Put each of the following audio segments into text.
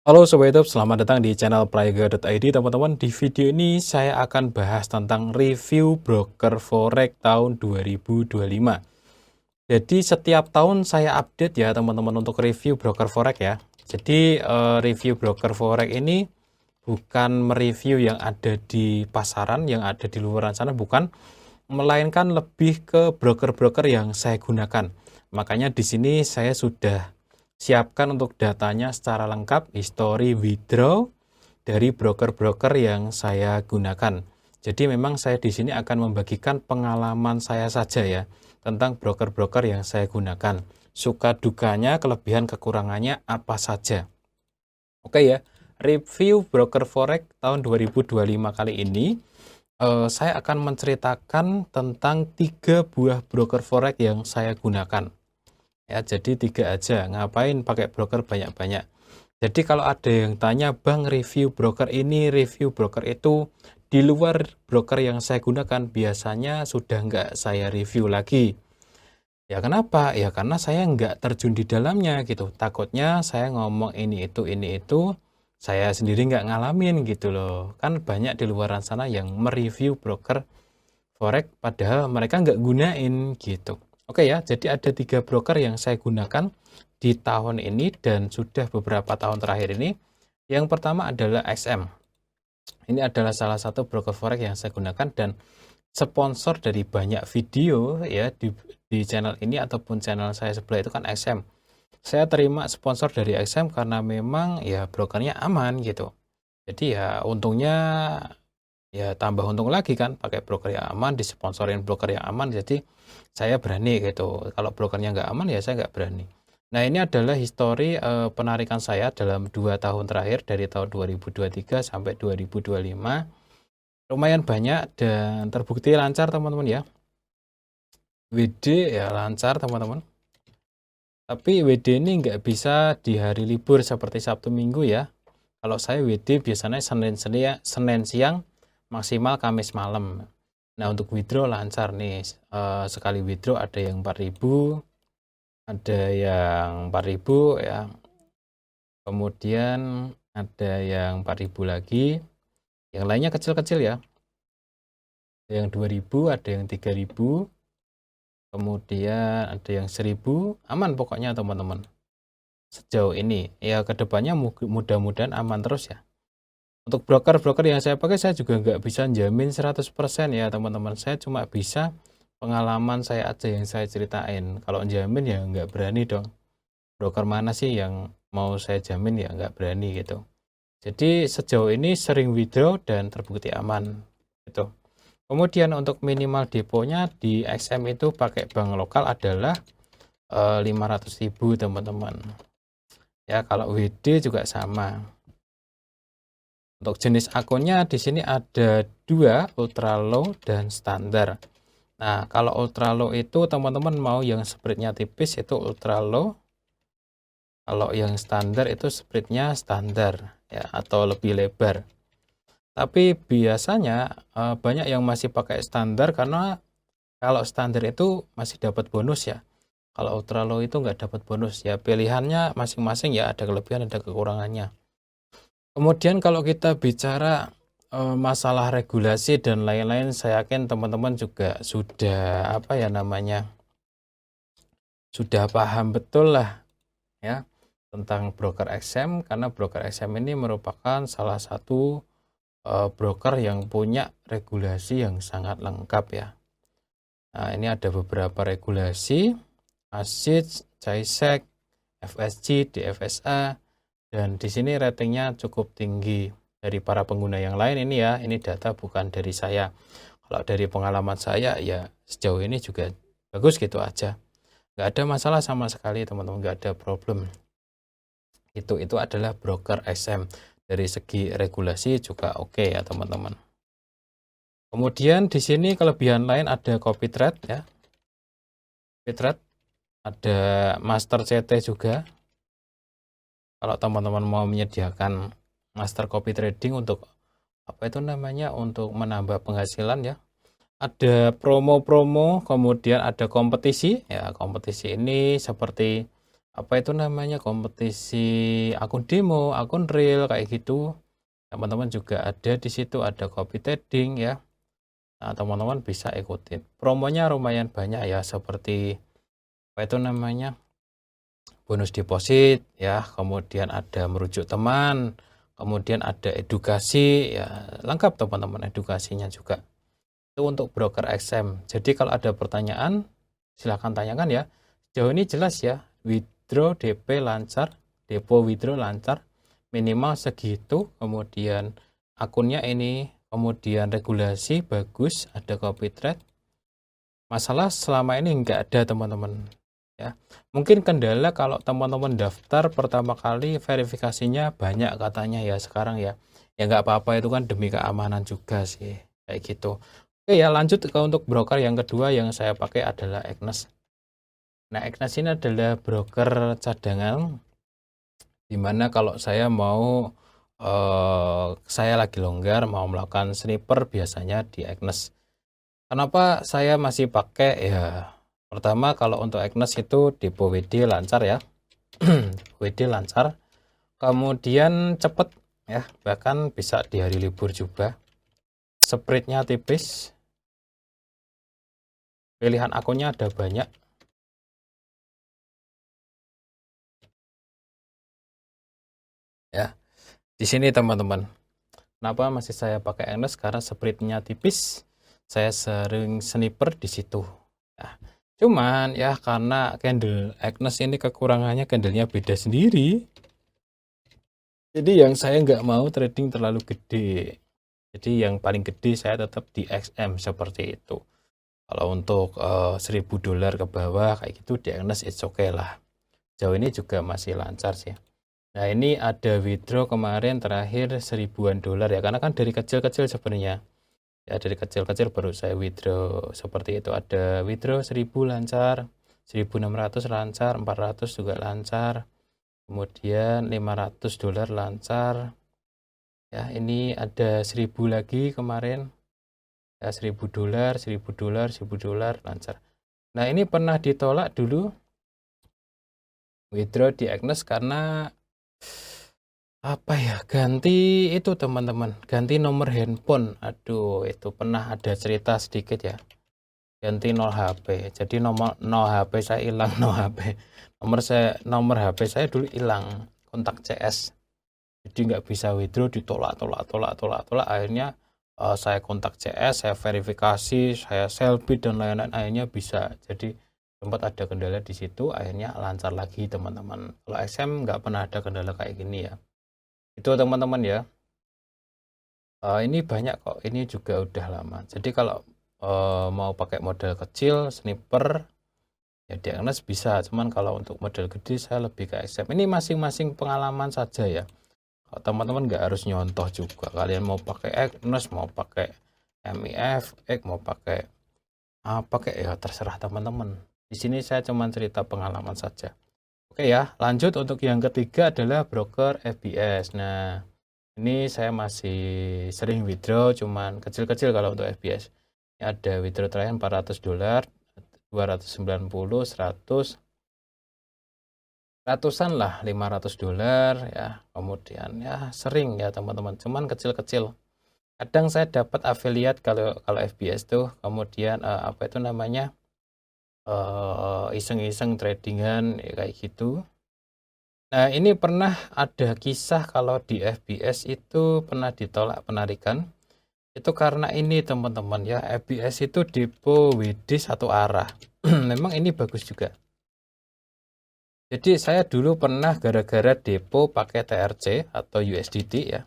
Halo Sobat YouTube, selamat datang di channel Playga.id teman-teman. Di video ini saya akan bahas tentang review broker forex tahun 2025. Jadi setiap tahun saya update ya teman-teman untuk review broker forex ya. Jadi review broker forex ini bukan mereview yang ada di pasaran, yang ada di luar sana, bukan, melainkan lebih ke broker-broker yang saya gunakan. Makanya di sini saya sudah siapkan untuk datanya secara lengkap, history withdraw dari broker-broker yang saya gunakan. Jadi memang saya di sini akan membagikan pengalaman saya saja ya tentang broker-broker yang saya gunakan. Suka dukanya, kelebihan kekurangannya apa saja. Oke ya, review broker forex tahun 2025 kali ini saya akan menceritakan tentang 3 buah broker forex yang saya gunakan. Ya, jadi 3 aja, ngapain pakai broker banyak-banyak. Jadi kalau ada yang tanya, Bang review broker ini, review broker itu, di luar broker yang saya gunakan, biasanya sudah nggak saya review lagi. Ya kenapa? Ya karena saya nggak terjun di dalamnya gitu. Takutnya saya ngomong ini itu, saya sendiri nggak ngalamin gitu loh. Kan banyak di luar sana yang mereview broker forex padahal mereka nggak gunain gitu. Oke ya, jadi ada 3 broker yang saya gunakan di tahun ini dan sudah beberapa tahun terakhir ini. Yang pertama adalah XM. Ini adalah salah satu broker forex yang saya gunakan dan sponsor dari banyak video ya di channel ini ataupun channel saya sebelah itu kan XM. Saya terima sponsor dari XM karena memang ya brokernya aman gitu. Jadi ya untungnya ya tambah untung lagi kan pakai broker yang aman, disponsorin broker yang aman, jadi saya berani gitu. Kalau brokernya nggak aman ya saya nggak berani. Nah ini adalah histori penarikan saya dalam 2 tahun terakhir dari tahun 2023 sampai 2025. Lumayan banyak dan terbukti lancar teman-teman ya. WD ya lancar teman-teman. Tapi WD ini nggak bisa di hari libur seperti Sabtu Minggu ya. Kalau saya WD biasanya Senin siang, maksimal Kamis malam. Nah untuk withdraw lancar nih. Sekali withdraw ada yang 4.000, ada yang 4.000 ya. Kemudian ada yang 4.000 lagi. Yang lainnya kecil-kecil ya. Ada yang 2.000, ada yang 3.000. Kemudian ada yang 1.000. Aman pokoknya teman-teman. Sejauh ini ya kedepannya mudah-mudahan aman terus ya. Untuk broker-broker yang saya pakai saya juga nggak bisa jamin 100% ya teman-teman. Saya cuma bisa pengalaman saya aja yang saya ceritain. Kalau jamin ya nggak berani dong. Broker mana sih yang mau saya jamin ya nggak berani gitu. Jadi sejauh ini sering withdraw dan terbukti aman gitu. Kemudian untuk minimal deponya di XM itu pakai bank lokal adalah 500.000 teman-teman. Ya kalau WD juga sama. Untuk jenis akunnya di sini ada 2, ultra low dan standar. Nah, kalau ultra low itu teman-teman mau yang spreadnya tipis itu ultra low. Kalau yang standar itu spreadnya standar ya atau lebih lebar. Tapi biasanya banyak yang masih pakai standar karena kalau standar itu masih dapat bonus ya. Kalau ultra low itu nggak dapat bonus ya. Pilihannya masing-masing ya, ada kelebihan ada kekurangannya. Kemudian kalau kita bicara masalah regulasi dan lain-lain, saya yakin teman-teman juga sudah apa ya namanya, sudah paham betul lah ya tentang broker XM karena broker XM ini merupakan salah satu broker yang punya regulasi yang sangat lengkap ya. Nah, ini ada beberapa regulasi, ASIC, JISEC, FSG, DFSA, dan di sini ratingnya cukup tinggi dari para pengguna yang lain ini ya. Ini data bukan dari saya. Kalau dari pengalaman saya ya sejauh ini juga bagus gitu aja. Nggak ada masalah sama sekali teman-teman, nggak ada problem. Itu adalah broker XM. Dari segi regulasi juga oke ya teman-teman. Kemudian di sini kelebihan lain ada copy trade ya. Copy trade, ada master CT juga. Kalau teman-teman mau menyediakan master copy trading untuk apa itu namanya, untuk menambah penghasilan ya, ada promo-promo, kemudian ada kompetisi ya. Kompetisi ini seperti apa itu namanya, kompetisi akun demo, akun real kayak gitu. Teman-teman juga ada di situ, ada copy trading ya. Nah, teman-teman bisa ikutin. Promonya lumayan banyak ya, seperti apa itu namanya, bonus deposit ya, kemudian ada merujuk teman, kemudian ada edukasi ya, lengkap teman-teman edukasinya juga. Itu untuk broker XM. Jadi kalau ada pertanyaan silahkan tanyakan ya. Sejauh ini jelas ya, withdraw DP lancar, depo withdraw lancar, minimal segitu, kemudian akunnya ini, kemudian regulasi bagus, ada copy trade. Masalah selama ini nggak ada teman-teman ya. Mungkin kendala kalau teman-teman daftar pertama kali verifikasinya banyak katanya ya sekarang ya. Ya nggak apa-apa, itu kan demi keamanan juga sih kayak gitu. Oke ya, lanjut ke untuk broker yang kedua yang saya pakai adalah Agnes. Nah, Agnes ini adalah broker cadangan, dimana kalau saya mau saya lagi longgar mau melakukan sniper biasanya di Agnes. Kenapa saya masih pakai ya? Pertama, kalau untuk Agnes itu depo WD lancar ya. WD lancar. Kemudian cepet ya, bahkan bisa di hari libur juga. Spreadnya tipis. Pilihan akunnya ada banyak. Ya, di sini teman-teman. Kenapa masih saya pakai Agnes? Karena spreadnya tipis. Saya sering sniper di situ. Nah, cuman ya karena candle Agnes ini kekurangannya candlenya beda sendiri. Jadi yang saya nggak mau trading terlalu gede. Jadi yang paling gede saya tetap di XM seperti itu. Kalau untuk $1.000 ke bawah kayak gitu di Agnes it's okay lah. Jauh ini juga masih lancar sih. Nah, ini ada withdraw kemarin terakhir $1.000-an ya, karena kan dari kecil-kecil sebenarnya. Ya, dari kecil-kecil baru saya withdraw seperti itu. Ada withdraw 1.000 lancar, 1.600 lancar, 400 juga lancar. Kemudian $500 lancar. Ya, ini ada 1.000 lagi kemarin. Ya, $1.000, $1.000, $1.000 lancar. Nah, ini pernah ditolak dulu withdraw di Agnes karena apa ya, ganti itu teman-teman, ganti nomor handphone. Aduh, itu pernah ada cerita sedikit ya, ganti 0 HP. Jadi nomor 0 HP saya hilang, 0 HP nomor HP saya dulu hilang, kontak CS, jadi nggak bisa withdraw, ditolak. Akhirnya saya kontak CS, saya verifikasi, saya selfie dan lain-lain, akhirnya bisa. Jadi sempat ada kendala di situ, akhirnya lancar lagi teman-teman. Kalau XM nggak pernah ada kendala kayak gini ya. Itu teman-teman ya. Ini banyak kok, ini juga udah lama. Jadi kalau mau pakai modal kecil sniper ya di Agnes bisa, cuman kalau untuk modal gede saya lebih ke XM. Ini masing-masing pengalaman saja ya. Kalau teman-teman nggak harus nyontoh juga, kalian mau pakai Agnes, mau pakai MIF, mau pakai apa kayak ya terserah teman-teman. Di sini saya cuman cerita pengalaman saja. Oke ya, lanjut untuk yang ketiga adalah broker FBS. Nah, ini saya masih sering withdraw, cuman kecil-kecil kalau untuk FBS. Ini ada withdraw terakhir $400, 290, 100, ratusan lah, $500 ya. Kemudian ya sering ya teman-teman, cuman kecil-kecil. Kadang saya dapat affiliate kalau FBS tuh, kemudian apa itu namanya, iseng-iseng tradingan ya, kayak gitu. Nah, ini pernah ada kisah kalau di FBS itu pernah ditolak penarikan. Itu karena ini teman-teman ya, FBS itu depo WD satu arah. Memang ini bagus juga. Jadi saya dulu pernah gara-gara depo pakai TRC atau USDT ya.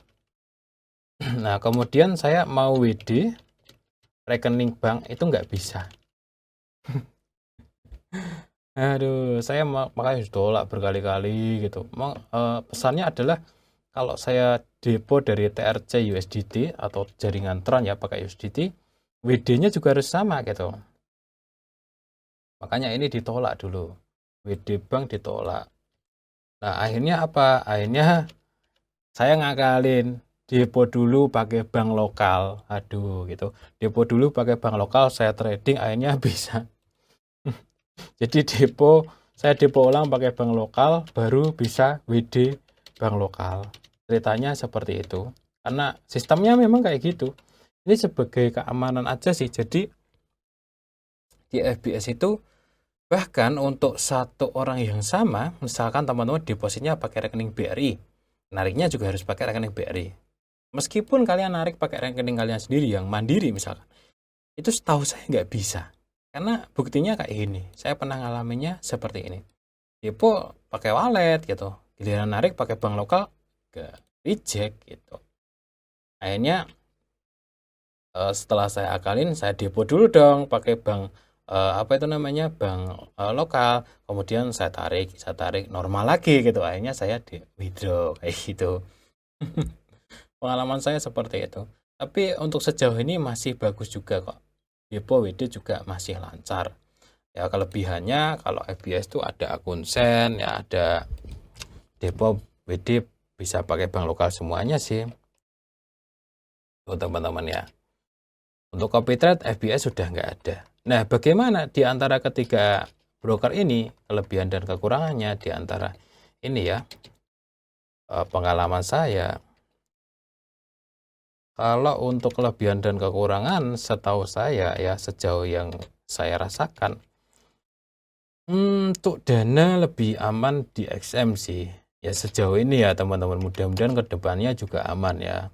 Nah, kemudian saya mau WD rekening bank itu nggak bisa. Aduh, saya makanya ditolak berkali-kali gitu. Pesannya adalah kalau saya depo dari TRC USDT atau jaringan Tron ya pakai USDT, WD-nya juga harus sama gitu. Makanya ini ditolak dulu. WD Bank ditolak. Nah, akhirnya apa? Akhirnya saya ngakalin, depo dulu pakai bank lokal. Aduh, gitu. Depo dulu pakai bank lokal, saya trading akhirnya bisa. Jadi depo saya depo ulang pakai bank lokal, baru bisa WD bank lokal. Ceritanya seperti itu. Karena sistemnya memang kayak gitu. Ini sebagai keamanan aja sih. Jadi di FBS itu bahkan untuk satu orang yang sama, misalkan teman-teman depositnya pakai rekening BRI, nariknya juga harus pakai rekening BRI. Meskipun kalian narik pakai rekening kalian sendiri yang mandiri misalkan, itu setahu saya nggak bisa. Karena buktinya kayak gini, saya pernah ngalaminnya seperti ini. Depo pakai wallet gitu, giliran narik pakai bank lokal, ke reject gitu. Akhirnya setelah saya akalin, saya depo dulu dong pakai bank apa itu namanya bank lokal, kemudian saya tarik normal lagi gitu. Akhirnya saya di withdraw kayak gitu. Pengalaman saya seperti itu. Tapi untuk sejauh ini masih bagus juga kok. Depo WD juga masih lancar. Ya kelebihannya kalau FBS itu ada akun sen, ya ada depo WD bisa pakai bank lokal semuanya sih. Tuh teman-teman ya. Untuk copy trade FBS sudah nggak ada. Nah, bagaimana di antara ketiga broker ini, kelebihan dan kekurangannya di antara ini ya, pengalaman saya. Kalau untuk kelebihan dan kekurangan, setahu saya ya sejauh yang saya rasakan, untuk dana lebih aman di XM sih. Ya sejauh ini ya teman-teman, mudah-mudahan kedepannya juga aman ya.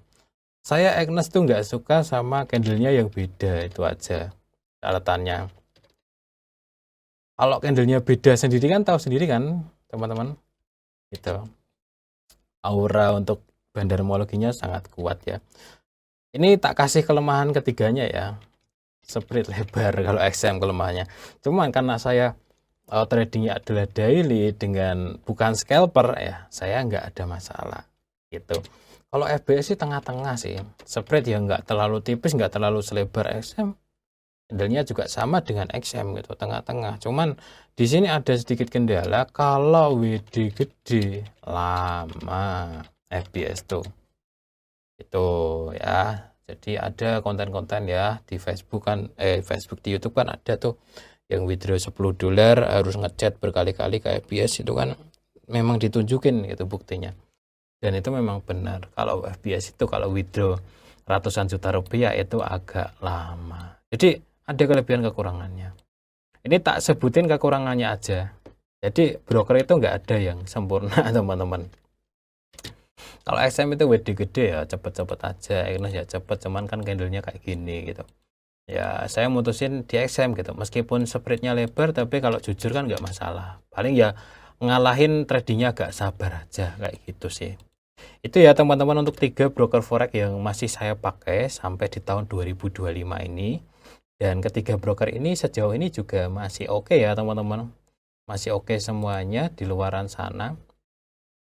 Saya Agnes tuh nggak suka sama candlenya yang beda, itu aja catatannya. Kalau candlenya beda sendiri kan tahu sendiri kan teman-teman, gitu. Aura untuk bandarmologinya sangat kuat ya. Ini tak kasih kelemahan ketiganya ya, spread lebar kalau XM kelemahannya. Cuman karena saya tradingnya adalah daily dengan bukan scalper ya, saya nggak ada masalah gitu. Kalau FBS sih tengah-tengah sih, spread ya nggak terlalu tipis, nggak terlalu selebar XM, candlenya juga sama dengan XM gitu, tengah-tengah. Cuman di sini ada sedikit kendala, kalau WD gede lama FBS tuh itu ya. Jadi ada konten-konten ya di Facebook kan, Facebook di YouTube kan ada tuh yang withdraw $10 harus ngechat berkali-kali ke FBS, itu kan memang ditunjukin gitu buktinya. Dan itu memang benar. Kalau FBS itu kalau withdraw ratusan juta rupiah itu agak lama. Jadi ada kelebihan kekurangannya. Ini tak sebutin kekurangannya aja. Jadi broker itu nggak ada yang sempurna teman-teman. Kalau XM itu WD gede ya cepet-cepet aja, Agnes ya cepet, cuman kan candlenya kayak gini gitu. Ya saya mutusin di XM gitu, meskipun spreadnya lebar, tapi kalau jujur kan nggak masalah. Paling ya ngalahin tradingnya agak sabar aja kayak gitu sih. Itu ya teman-teman untuk 3 broker forex yang masih saya pakai sampai di tahun 2025 ini. Dan ketiga broker ini sejauh ini juga masih oke ya teman-teman. Masih oke semuanya di luaran sana.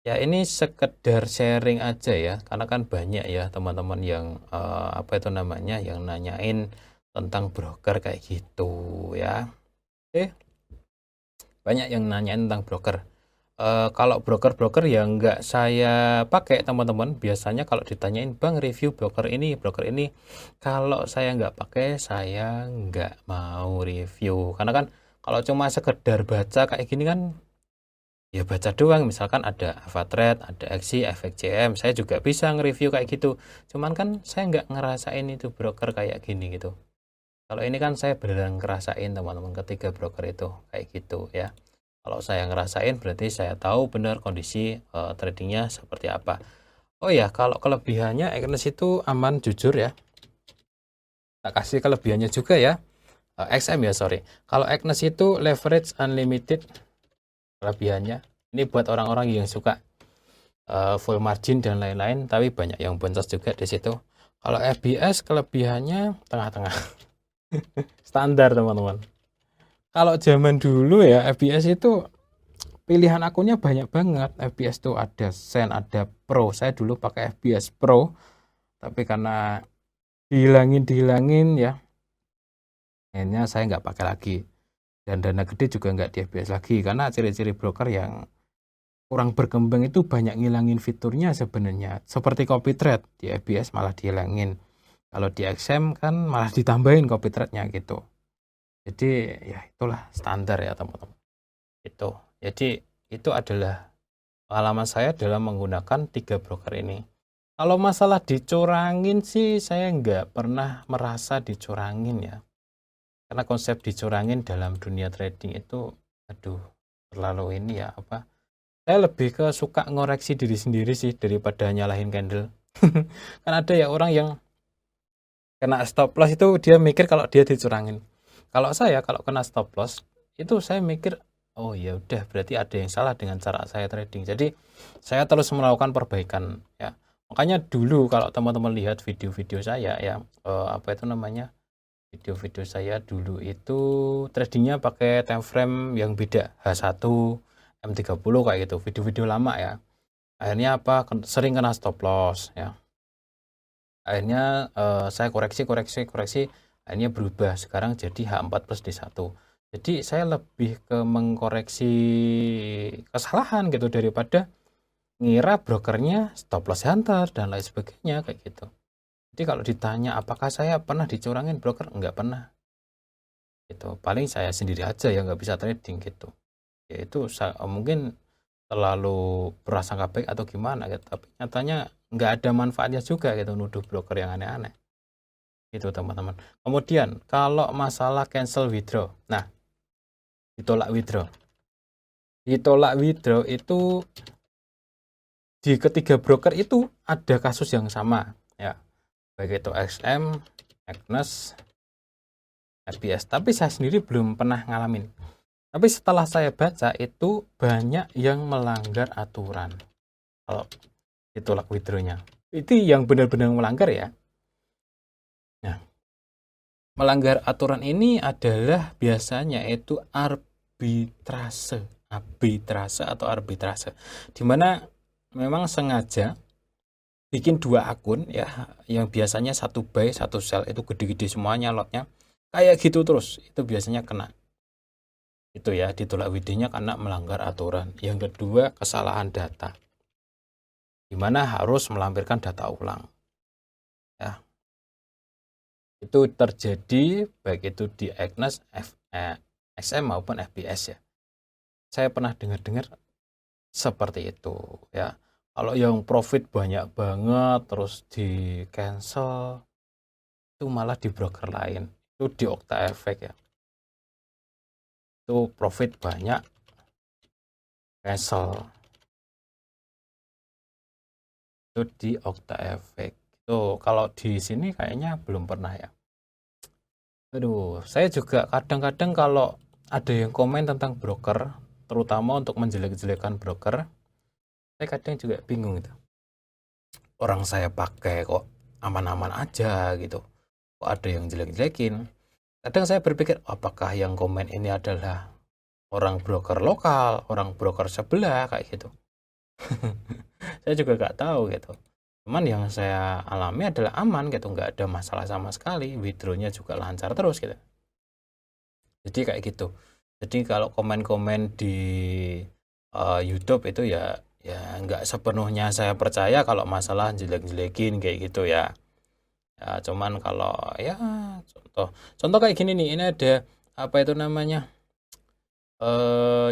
Ya ini sekedar sharing aja ya, karena kan banyak ya teman-teman yang apa itu namanya, yang nanyain tentang broker kayak gitu ya. Oke, banyak yang nanyain tentang broker. Kalau broker-broker yang nggak saya pakai teman-teman, biasanya kalau ditanyain bang review broker ini, kalau saya nggak pakai, saya nggak mau review. Karena kan kalau cuma sekedar baca kayak gini kan, ya baca doang. Misalkan ada AvaTrade, ada XI, FXCM, saya juga bisa nge-review kayak gitu. Cuman kan saya nggak ngerasain itu broker kayak gini gitu. Kalau ini kan saya beneran ngerasain teman-teman, ketiga broker itu kayak gitu ya. Kalau saya ngerasain berarti saya tahu benar kondisi tradingnya seperti apa. Oh ya, kalau kelebihannya Agnes itu aman jujur ya. Tak kasih kelebihannya juga ya. XM ya sorry. Kalau Agnes itu leverage unlimited kelebihannya. Ini buat orang-orang yang suka full margin dan lain-lain, tapi banyak yang boncos juga di situ. Kalau FBS kelebihannya tengah-tengah. Standar teman-teman. Kalau zaman dulu ya FBS itu pilihan akunnya banyak banget. FBS tuh ada Sen, ada Pro. Saya dulu pakai FBS Pro, tapi karena dihilangin ya, akhirnya saya nggak pakai lagi. Dan dana gede juga nggak di FBS lagi, karena ciri-ciri broker yang kurang berkembang itu banyak ngilangin fiturnya sebenarnya. Seperti copy trade di FBS malah dihilangin. Kalau di XM kan malah ditambahin copy trade-nya gitu. Jadi ya itulah standar ya teman-teman. Itu. Jadi itu adalah pengalaman saya dalam menggunakan 3 broker ini. Kalau masalah dicurangin sih saya nggak pernah merasa dicurangin ya. Karena konsep dicurangin dalam dunia trading itu, aduh, terlalu ini ya apa? Saya lebih ke suka ngoreksi diri sendiri sih daripada nyalahin candle. Kan ada ya orang yang kena stop loss itu dia mikir kalau dia dicurangin. Kalau saya kalau kena stop loss itu saya mikir, oh ya udah berarti ada yang salah dengan cara saya trading. Jadi saya terus melakukan perbaikan ya. Makanya dulu kalau teman-teman lihat video-video saya ya, apa itu namanya? Video-video saya dulu itu tradingnya pakai time frame yang beda, H1, M30 kayak gitu, video-video lama ya. Akhirnya apa? Sering kena stop loss ya. Akhirnya saya koreksi, akhirnya berubah sekarang jadi H4 plus D1. Jadi saya lebih ke mengkoreksi kesalahan gitu daripada ngira brokernya stop loss hunter dan lain sebagainya kayak gitu. Jadi kalau ditanya apakah saya pernah dicurangin broker, enggak pernah. Gitu. Paling saya sendiri aja yang nggak bisa trading gitu. Ya itu mungkin terlalu prasangka baik atau gimana gitu. Tapi nyatanya nggak ada manfaatnya juga gitu nuduh broker yang aneh-aneh. Itu teman-teman. Kemudian kalau masalah cancel withdraw. Nah, ditolak withdraw. Ditolak withdraw itu di ketiga broker itu ada kasus yang sama ya. Baik itu XM, Agnes, FBS. Tapi saya sendiri belum pernah ngalamin. Tapi setelah saya baca itu banyak yang melanggar aturan. Kalau ditolak withdrawnya. Itu yang benar-benar melanggar ya. Nah, melanggar aturan ini adalah biasanya itu arbitrase atau arbitrase. Dimana memang sengaja bikin 2 akun ya, yang biasanya satu buy, satu sell, itu gede-gede semuanya lotnya. Kayak gitu terus, itu biasanya kena. Itu ya, ditolak WD-nya karena melanggar aturan. Yang kedua, kesalahan data. Dimana harus melampirkan data ulang. Ya. Itu terjadi baik itu di Agnes, XM maupun FBS ya. Saya pernah dengar-dengar seperti itu ya. Kalau yang profit banyak banget terus di cancel itu malah di broker lain. Itu di Okta Efek ya. Itu profit banyak cancel. Itu di Okta Efek. Itu kalau di sini kayaknya belum pernah ya. Aduh, saya juga kadang-kadang kalau ada yang komen tentang broker, terutama untuk menjelek-jelekan broker, saya kadang juga bingung gitu. Orang saya pakai kok aman-aman aja gitu. Kok ada yang jelek-jelekin? Kadang saya berpikir, apakah yang komen ini adalah orang broker lokal, orang broker sebelah kayak gitu. Saya juga nggak tahu gitu. Cuman yang saya alami adalah aman gitu, nggak ada masalah sama sekali, withdrawnya juga lancar terus gitu. Jadi kayak gitu. Jadi kalau komen-komen di YouTube itu ya nggak sepenuhnya saya percaya kalau masalah jelek-jelekin kayak gitu ya. Ya cuman kalau ya contoh kayak gini nih, ini ada apa itu namanya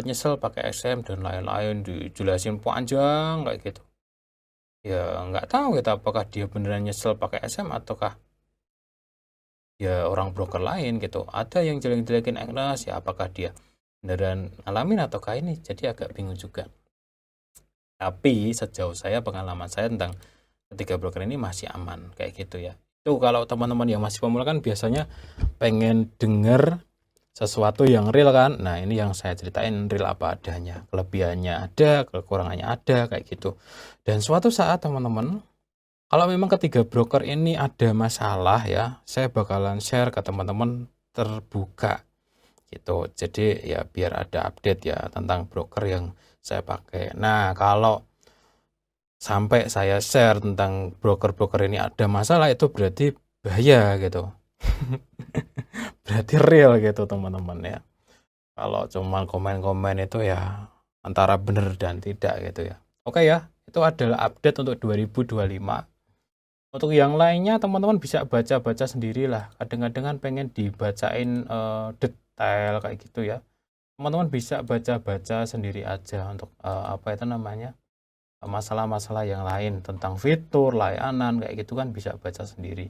nyesel pakai XM dan lain-lain dijelasin panjang kayak gitu. Ya nggak tahu gitu apakah dia beneran nyesel pakai SM ataukah ya orang broker lain gitu. Ada yang jelek-jelekin Agnes ya, apakah dia beneran ngalamin ataukah ini, jadi agak bingung juga. Tapi sejauh saya, pengalaman saya tentang ketiga broker ini masih aman kayak gitu ya. Itu kalau teman-teman yang masih pemula kan biasanya pengen denger sesuatu yang real kan. Nah ini yang saya ceritain real apa adanya, kelebihannya ada, kekurangannya ada kayak gitu. Dan suatu saat teman-teman, kalau memang ketiga broker ini ada masalah ya, saya bakalan share ke teman-teman terbuka gitu. Jadi ya biar ada update ya tentang broker yang saya pakai. Nah kalau sampai saya share tentang broker-broker ini ada masalah, itu berarti bahaya gitu. Berarti real gitu teman-teman ya. Kalau cuma komen-komen itu ya antara benar dan tidak gitu ya. Oke ya, itu adalah update untuk 2025. Untuk yang lainnya teman-teman bisa baca-baca sendirilah. Kadang-kadang kan pengen dibacain detail kayak gitu ya. teman-teman bisa baca-baca sendiri aja untuk apa itu namanya, masalah-masalah yang lain tentang fitur, layanan kayak gitu kan bisa baca sendiri.